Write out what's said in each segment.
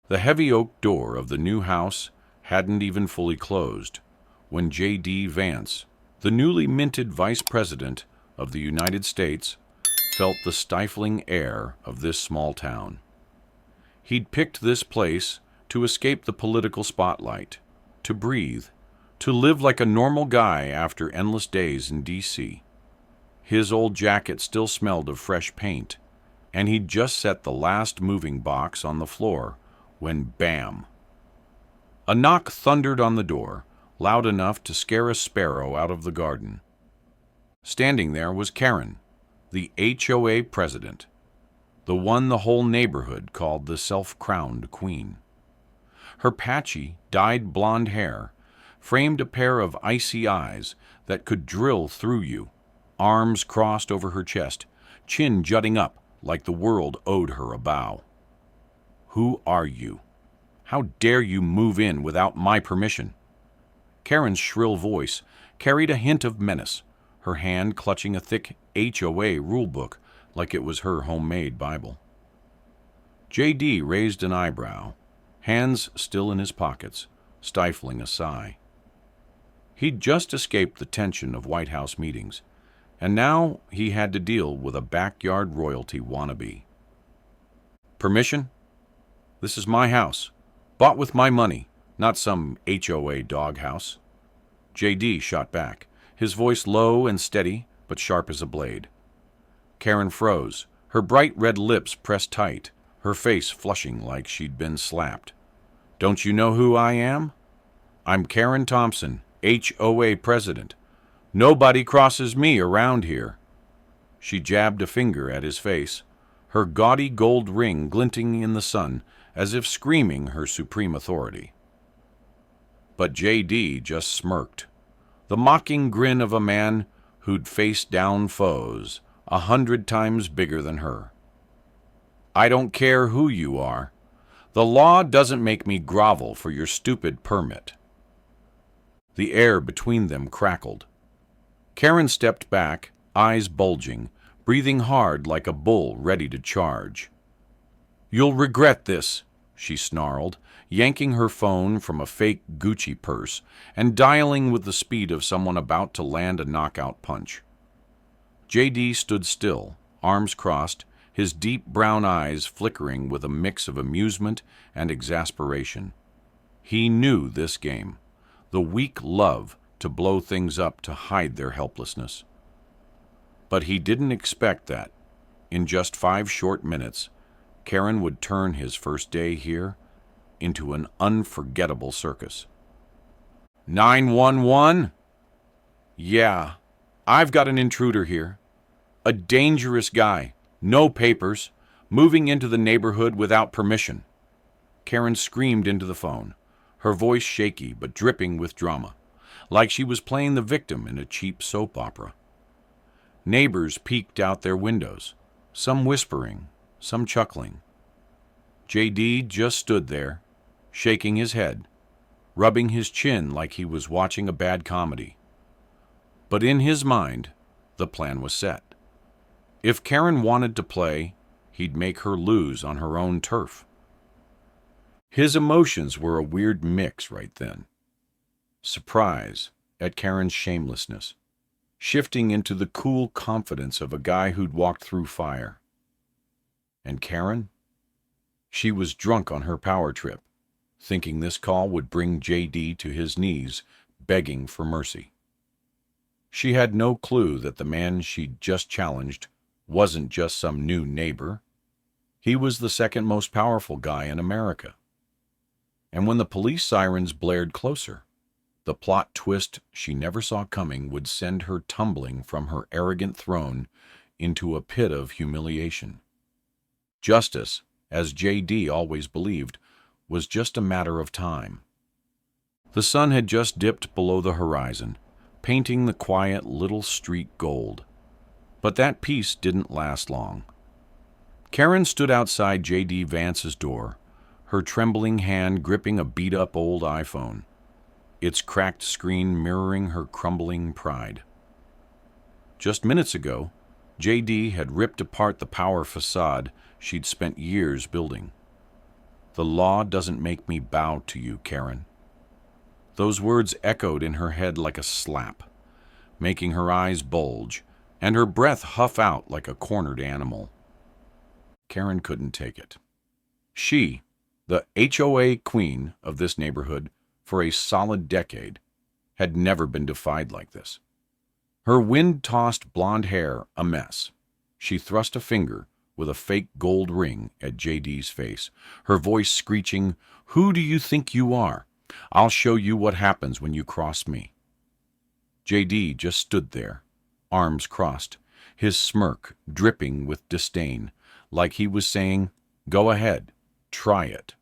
The heavy oak door of the new house hadn't even fully closed when J.D. Vance, the newly minted Vice President of the United States, felt the stifling air of this small town. He'd picked this place to escape the political spotlight, to breathe, to live like a normal guy after endless days in D.C. His old jacket still smelled of fresh paint, and he'd just set the last moving box on the floor when bam! A knock thundered on the door, loud enough to scare a sparrow out of the garden. Standing there was Karen, the HOA president, the one the whole neighborhood called the self-crowned queen. Her patchy, dyed blonde hair framed a pair of icy eyes that could drill through you, arms crossed over her chest, chin jutting up like the world owed her a bow. "Who are you? How dare you move in without my permission?" Karen's shrill voice carried a hint of menace, her hand clutching a thick HOA rulebook like it was her homemade Bible. J.D. raised an eyebrow, hands still in his pockets, stifling a sigh. He'd just escaped the tension of White House meetings, and now he had to deal with a backyard royalty wannabe. "Permission? This is my house, bought with my money, not some HOA doghouse." J.D. shot back, his voice low and steady, but sharp as a blade. Karen froze, her bright red lips pressed tight, her face flushing like she'd been slapped. "Don't you know who I am? I'm Karen Thompson, HOA president. Nobody crosses me around here." She jabbed a finger at his face, her gaudy gold ring glinting in the sun as if screaming her supreme authority. But J.D. just smirked, the mocking grin of a man who'd faced down foes 100 times bigger than her. "I don't care who you are. The law doesn't make me grovel for your stupid permit." The air between them crackled. Karen stepped back, eyes bulging, breathing hard like a bull ready to charge. "You'll regret this," she snarled, yanking her phone from a fake Gucci purse and dialing with the speed of someone about to land a knockout punch. J.D. stood still, arms crossed, his deep brown eyes flickering with a mix of amusement and exasperation. He knew this game, the weak love to blow things up to hide their helplessness. But he didn't expect that, in just 5 short minutes, Karen would turn his first day here into an unforgettable circus. 911? "Yeah, I've got an intruder here. A dangerous guy, no papers, moving into the neighborhood without permission." Karen screamed into the phone, her voice shaky but dripping with drama, like she was playing the victim in a cheap soap opera. Neighbors peeked out their windows, some whispering, some chuckling. J.D. just stood there, shaking his head, rubbing his chin like he was watching a bad comedy. But in his mind, the plan was set. If Karen wanted to play, he'd make her lose on her own turf. His emotions were a weird mix right then. Surprise at Karen's shamelessness, shifting into the cool confidence of a guy who'd walked through fire. And Karen? She was drunk on her power trip, thinking this call would bring J.D. to his knees, begging for mercy. She had no clue that the man she'd just challenged wasn't just some new neighbor. He was the second most powerful guy in America. And when the police sirens blared closer, the plot twist she never saw coming would send her tumbling from her arrogant throne into a pit of humiliation. Justice, as J.D. always believed, was just a matter of time. The sun had just dipped below the horizon, painting the quiet little street gold. But that peace didn't last long. Karen stood outside J.D. Vance's door, her trembling hand gripping a beat-up old iPhone, its cracked screen mirroring her crumbling pride. Just minutes ago, J.D. had ripped apart the power facade she'd spent years building. The law doesn't make me bow to you, Karen. Those words echoed in her head like a slap, making her eyes bulge and her breath huff out like a cornered animal. Karen couldn't take it. She, the HOA queen of this neighborhood for a solid decade, had never been defied like this. Her wind-tossed blonde hair a mess, she thrust a finger with a fake gold ring at JD's face, her voice screeching, "Who do you think you are? I'll show you what happens when you cross me." JD just stood there, arms crossed, his smirk dripping with disdain, like he was saying, "Go ahead, try it."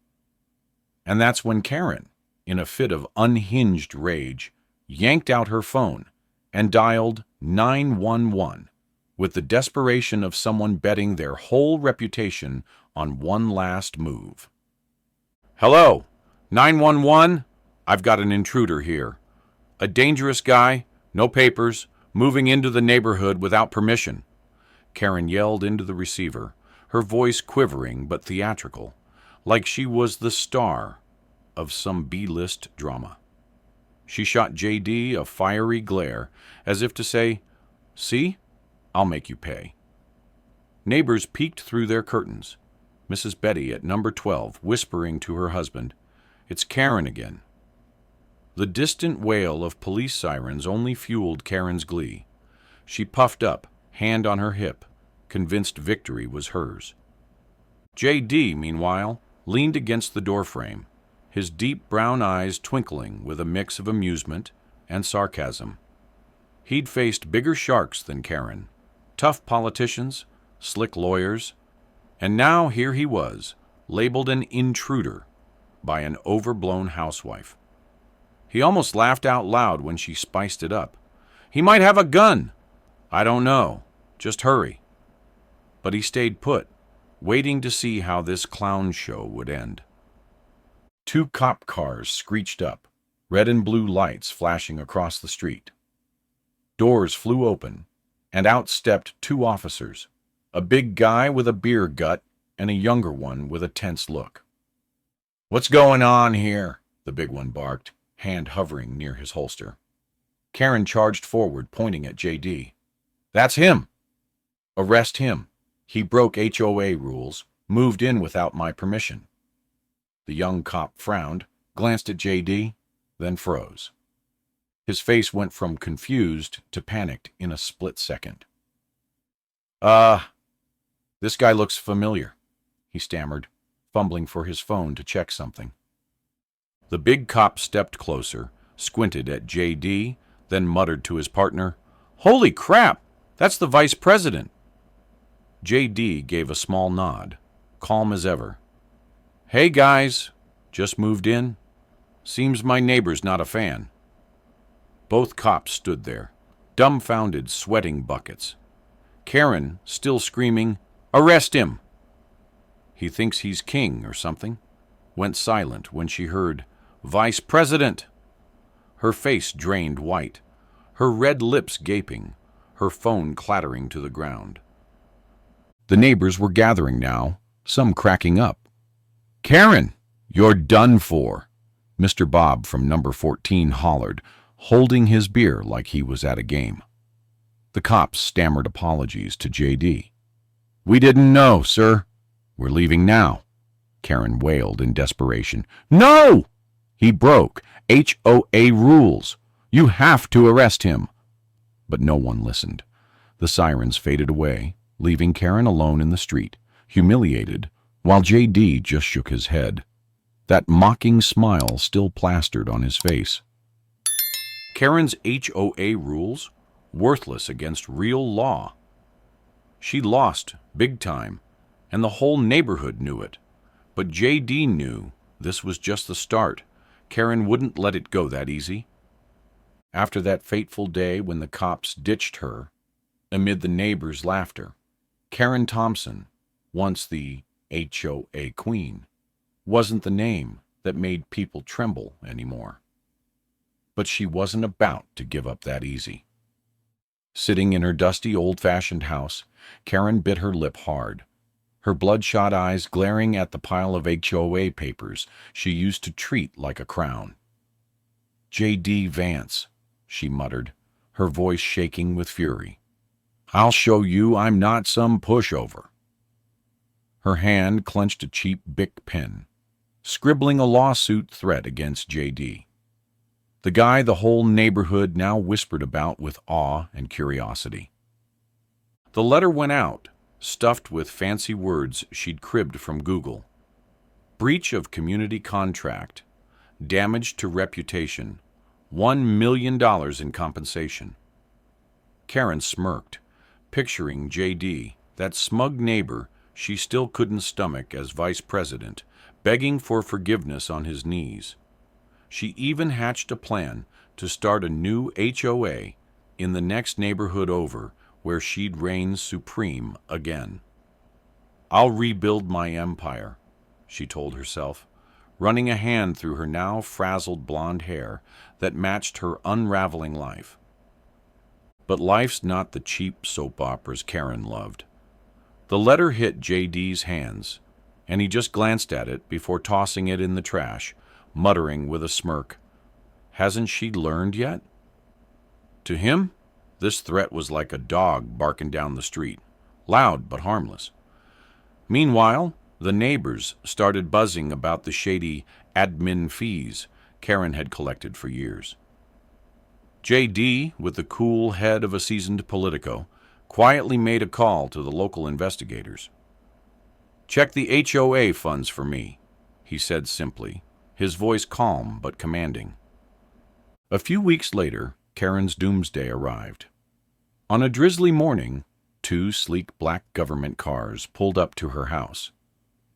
And that's when Karen, in a fit of unhinged rage, yanked out her phone and dialed 911 with the desperation of someone betting their whole reputation on one last move. "Hello, 911? I've got an intruder here. A dangerous guy, no papers, moving into the neighborhood without permission," Karen yelled into the receiver, her voice quivering but theatrical, like she was the star of some B-list drama. She shot JD a fiery glare, as if to say, "See? I'll make you pay." Neighbors peeked through their curtains. Mrs. Betty at number 12 whispering to her husband, "It's Karen again." The distant wail of police sirens only fueled Karen's glee. She puffed up, hand on her hip, convinced victory was hers. JD, meanwhile, leaned against the doorframe, his deep brown eyes twinkling with a mix of amusement and sarcasm. He'd faced bigger sharks than Karen, tough politicians, slick lawyers, and now here he was, labeled an intruder by an overblown housewife. He almost laughed out loud when she spiced it up. "He might have a gun. I don't know. Just hurry." But he stayed put, waiting to see how this clown show would end. 2 cop cars screeched up, red and blue lights flashing across the street. Doors flew open, and out stepped 2 officers, a big guy with a beer gut and a younger one with a tense look. "What's going on here?" the big one barked, hand hovering near his holster. Karen charged forward, pointing at JD. "That's him! Arrest him. He broke HOA rules, moved in without my permission." The young cop frowned, glanced at JD, then froze. His face went from confused to panicked in a split second. This guy looks familiar," he stammered, fumbling for his phone to check something. The big cop stepped closer, squinted at JD, then muttered to his partner, "Holy crap! That's the vice president!" JD gave a small nod, calm as ever. "Hey guys, just moved in. Seems my neighbor's not a fan." Both cops stood there, dumbfounded, sweating buckets. Karen, still screaming, "Arrest him!" "He thinks he's king or something," went silent when she heard, "Vice President!" Her face drained white, her red lips gaping, her phone clattering to the ground. The neighbors were gathering now, some cracking up. "Karen, you're done for," Mr. Bob from number 14 hollered, holding his beer like he was at a game. The cops stammered apologies to JD. "We didn't know, sir. We're leaving now," Karen wailed in desperation. "No! He broke HOA rules. You have to arrest him." But no one listened. The sirens faded away, leaving Karen alone in the street, humiliated, while JD just shook his head, that mocking smile still plastered on his face. Karen's HOA rules? Worthless against real law. She lost, big time, and the whole neighborhood knew it. But JD knew this was just the start. Karen wouldn't let it go that easy. After that fateful day when the cops ditched her, amid the neighbors' laughter, Karen Thompson, once the HOA queen, wasn't the name that made people tremble anymore. But she wasn't about to give up that easy. Sitting in her dusty, old-fashioned house, Karen bit her lip hard. her bloodshot eyes glaring at the pile of HOA papers she used to treat like a crown. "J.D. Vance," she muttered, her voice shaking with fury. "I'll show you I'm not some pushover." Her hand clenched a cheap Bic pen, scribbling a lawsuit threat against J.D., the guy the whole neighborhood now whispered about with awe and curiosity. The letter went out, stuffed with fancy words she'd cribbed from Google. Breach of community contract, damage to reputation, $1 million in compensation. Karen smirked, picturing J.D., that smug neighbor she still couldn't stomach as vice president, begging for forgiveness on his knees. She even hatched a plan to start a new HOA in the next neighborhood over, where she'd reign supreme again. "I'll rebuild my empire," she told herself, running a hand through her now frazzled blonde hair that matched her unraveling life. But life's not the cheap soap operas Karen loved. The letter hit J.D.'s hands, and he just glanced at it before tossing it in the trash, muttering with a smirk, "Hasn't she learned yet?" To him, this threat was like a dog barking down the street, loud but harmless. Meanwhile, the neighbors started buzzing about the shady admin fees Karen had collected for years. J.D., with the cool head of a seasoned politico, quietly made a call to the local investigators. "Check the HOA funds for me," he said simply, his voice calm but commanding. A few weeks later, Karen's doomsday arrived. On a drizzly morning, 2 sleek black government cars pulled up to her house.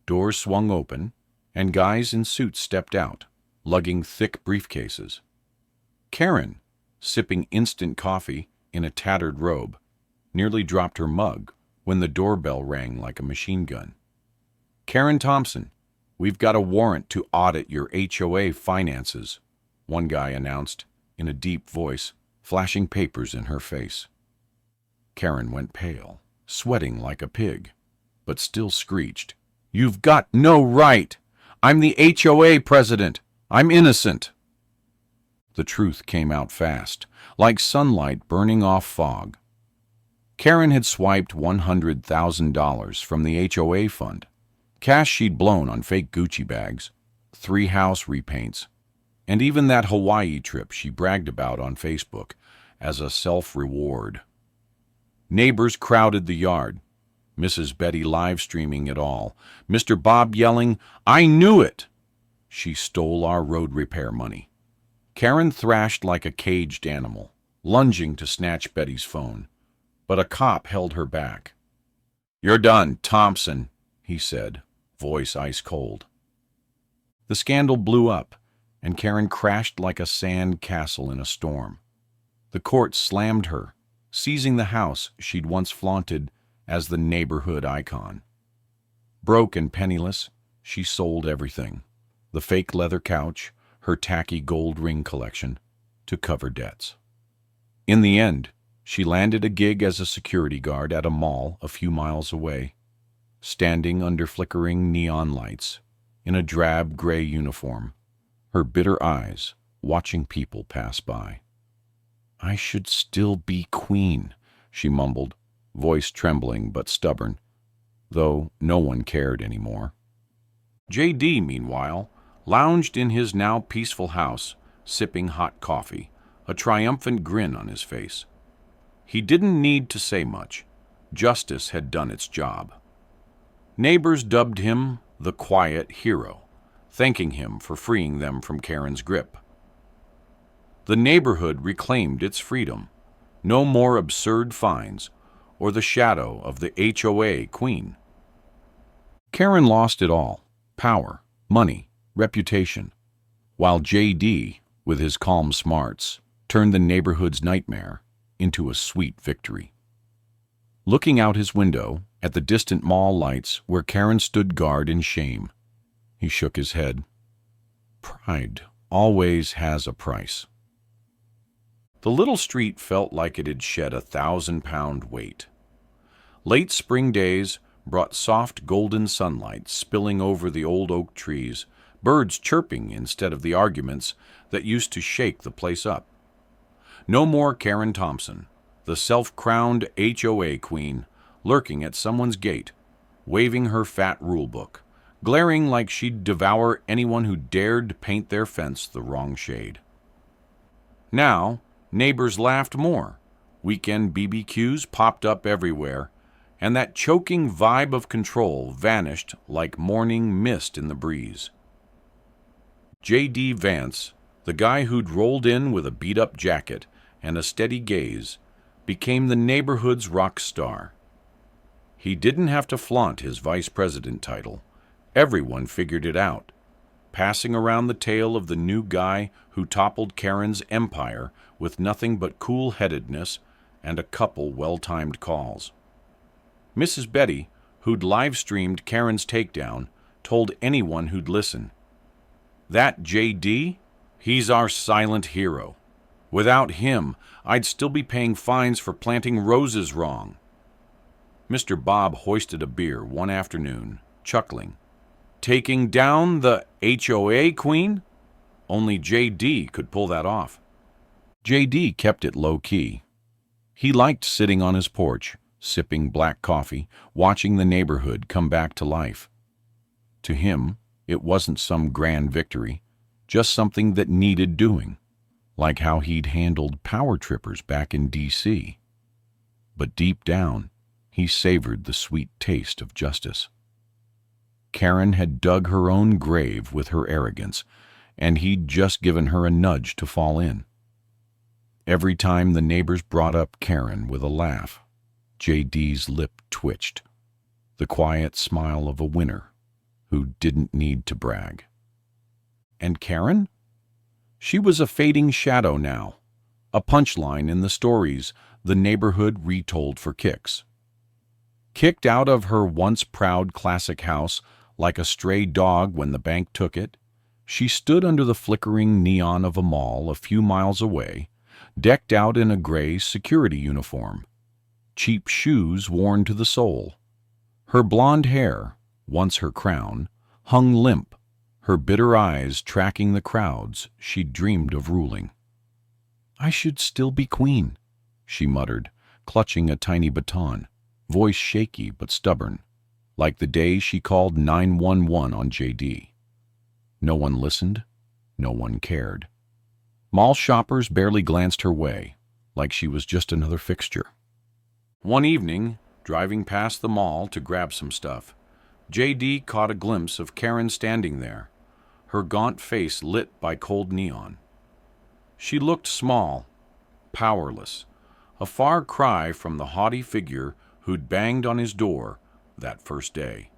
Doors swung open, and guys in suits stepped out, lugging thick briefcases. Karen, sipping instant coffee in a tattered robe, nearly dropped her mug when the doorbell rang like a machine gun. "Karen Thompson, we've got a warrant to audit your HOA finances," one guy announced in a deep voice, flashing papers in her face. Karen went pale, sweating like a pig, but still screeched, "You've got no right! I'm the HOA president! I'm innocent!" The truth came out fast, like sunlight burning off fog. Karen had swiped $100,000 from the HOA fund, cash she'd blown on fake Gucci bags, 3 house repaints, and even that Hawaii trip she bragged about on Facebook as a self-reward. Neighbors crowded the yard, Mrs. Betty live-streaming it all, Mr. Bob yelling, "I knew it! She stole our road repair money." Karen thrashed like a caged animal, lunging to snatch Betty's phone, but a cop held her back. "You're done, Thompson," he said, voice ice cold. The scandal blew up, and Karen crashed like a sand castle in a storm. The court slammed her, seizing the house she'd once flaunted as the neighborhood icon. Broke and penniless, she sold everything, the fake leather couch, her tacky gold ring collection, to cover debts. In the end, she landed a gig as a security guard at a mall a few miles away, standing under flickering neon lights, in a drab gray uniform, her bitter eyes watching people pass by. "I should still be queen," she mumbled, voice trembling but stubborn, though no one cared anymore. J.D., meanwhile, lounged in his now peaceful house, sipping hot coffee, a triumphant grin on his face. He didn't need to say much. Justice had done its job. Neighbors dubbed him the quiet hero, thanking him for freeing them from Karen's grip. The neighborhood reclaimed its freedom. No more absurd fines or the shadow of the HOA queen. Karen lost it all: power, money, reputation, while J.D., with his calm smarts, turned the neighborhood's nightmare into a sweet victory. Looking out his window at the distant mall lights where Karen stood guard in shame, he shook his head. Pride always has a price. The little street felt like it had shed 1,000-pound weight. Late spring days brought soft golden sunlight spilling over the old oak trees, birds chirping instead of the arguments that used to shake the place up. No more Karen Thompson, the self-crowned HOA queen, lurking at someone's gate, waving her fat rulebook, glaring like she'd devour anyone who dared to paint their fence the wrong shade. Now, neighbors laughed more, weekend BBQs popped up everywhere, and that choking vibe of control vanished like morning mist in the breeze. J.D. Vance, the guy who'd rolled in with a beat-up jacket and a steady gaze, became the neighborhood's rock star. He didn't have to flaunt his vice president title. Everyone figured it out, passing around the tale of the new guy who toppled Karen's empire with nothing but cool-headedness and a couple well-timed calls. Mrs. Betty, who'd live-streamed Karen's takedown, told anyone who'd listen, "That J.D., he's our silent hero. Without him, I'd still be paying fines for planting roses wrong." Mr. Bob hoisted a beer one afternoon, chuckling. "Taking down the HOA queen? Only J.D. could pull that off." J.D. kept it low-key. He liked sitting on his porch, sipping black coffee, watching the neighborhood come back to life. To him, it wasn't some grand victory, just something that needed doing, like how he'd handled power trippers back in D.C. But deep down, he savored the sweet taste of justice. Karen had dug her own grave with her arrogance, and he'd just given her a nudge to fall in. Every time the neighbors brought up Karen with a laugh, J.D.'s lip twitched, the quiet smile of a winner who didn't need to brag. And Karen? She was a fading shadow now, a punchline in the stories the neighborhood retold for kicks. Kicked out of her once proud classic house like a stray dog when the bank took it, she stood under the flickering neon of a mall a few miles away, decked out in a gray security uniform, cheap shoes worn to the sole. Her blonde hair, once her crown, hung limp, her bitter eyes tracking the crowds she'd dreamed of ruling. "I should still be queen," she muttered, clutching a tiny baton, voice shaky but stubborn, like the day she called 911 on J.D. No one listened, no one cared. Mall shoppers barely glanced her way, like she was just another fixture. One evening, driving past the mall to grab some stuff, J.D. caught a glimpse of Karen standing there, her gaunt face lit by cold neon. She looked small, powerless, a far cry from the haughty figure who'd banged on his door that first day.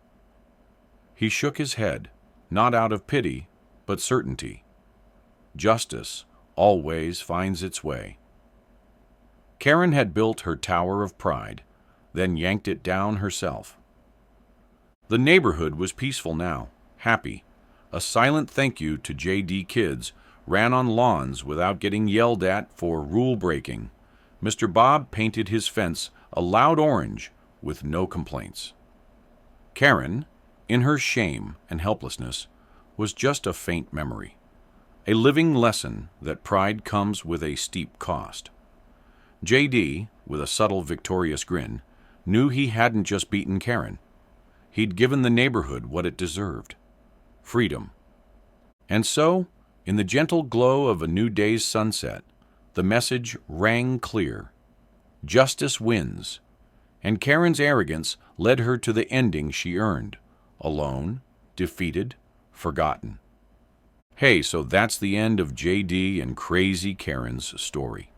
He shook his head, not out of pity, but certainty. Justice always finds its way. Karen had built her tower of pride, then yanked it down herself. The neighborhood was peaceful now, happy. A silent thank you to J.D. kids ran on lawns without getting yelled at for rule breaking. Mr. Bob painted his fence a loud orange with no complaints. Karen, in her shame and helplessness, was just a faint memory, a living lesson that pride comes with a steep cost. J.D., with a subtle victorious grin, knew he hadn't just beaten Karen. He'd given the neighborhood what it deserved: freedom. And so, in the gentle glow of a new day's sunset, the message rang clear. Justice wins, and Karen's arrogance led her to the ending she earned: alone, defeated, forgotten. Hey, so that's the end of J.D. and Crazy Karen's story.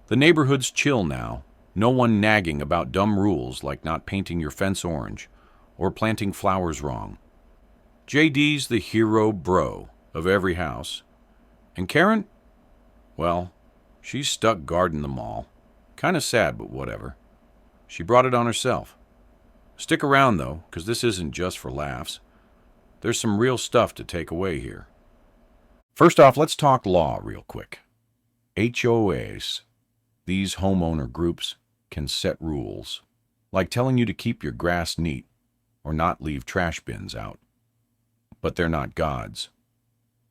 The neighborhood's chill now, no one nagging about dumb rules like not painting your fence orange or planting flowers wrong. J.D.'s the hero bro of every house. And Karen? Well, she's stuck guarding the mall. Kinda sad, but whatever. She brought it on herself. Stick around, though, 'cause this isn't just for laughs. There's some real stuff to take away here. First off, let's talk law real quick. HOAs, these homeowner groups, can set rules, like telling you to keep your grass neat or not leave trash bins out. But they're not gods.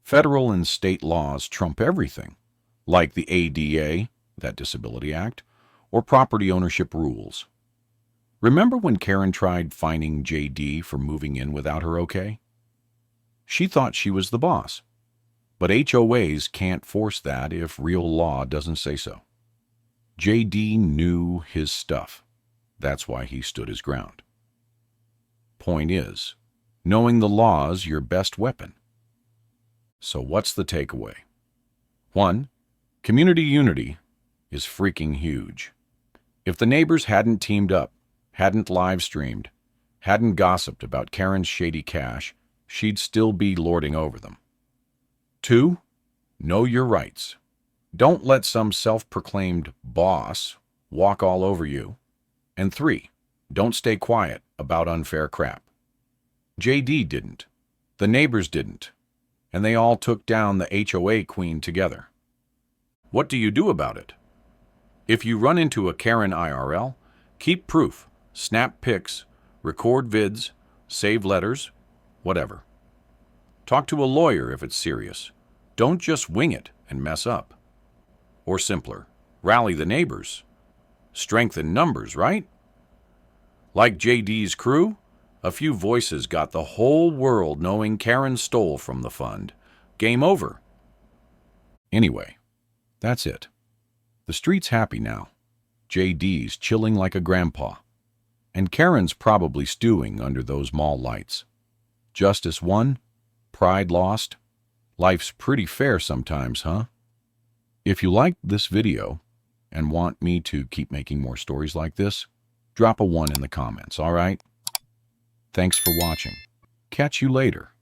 Federal and state laws trump everything, like the ADA, that Disability Act, or property ownership rules. Remember when Karen tried fining JD for moving in without her okay? She thought she was the boss, but HOAs can't force that if real law doesn't say so. JD knew his stuff. That's why he stood his ground. Point is, knowing the law's your best weapon. So what's the takeaway? 1. Community unity is freaking huge. If the neighbors hadn't teamed up, hadn't live streamed, hadn't gossiped about Karen's shady cash, she'd still be lording over them. 2. Know your rights. Don't let some self-proclaimed boss walk all over you. And 3. Don't stay quiet about unfair crap. JD didn't. The neighbors didn't. And they all took down the HOA queen together. What do you do about it? If you run into a Karen IRL, keep proof, snap pics, record vids, save letters, whatever. Talk to a lawyer if it's serious. Don't just wing it and mess up. Or simpler, rally the neighbors. Strength in numbers, right? Like JD's crew, a few voices got the whole world knowing Karen stole from the fund. Game over. Anyway, that's it. The street's happy now. JD's chilling like a grandpa. And Karen's probably stewing under those mall lights. Justice won, pride lost. Life's pretty fair sometimes, huh? If you liked this video and want me to keep making more stories like this, drop a 1 in the comments, all right? Thanks for watching. Catch you later.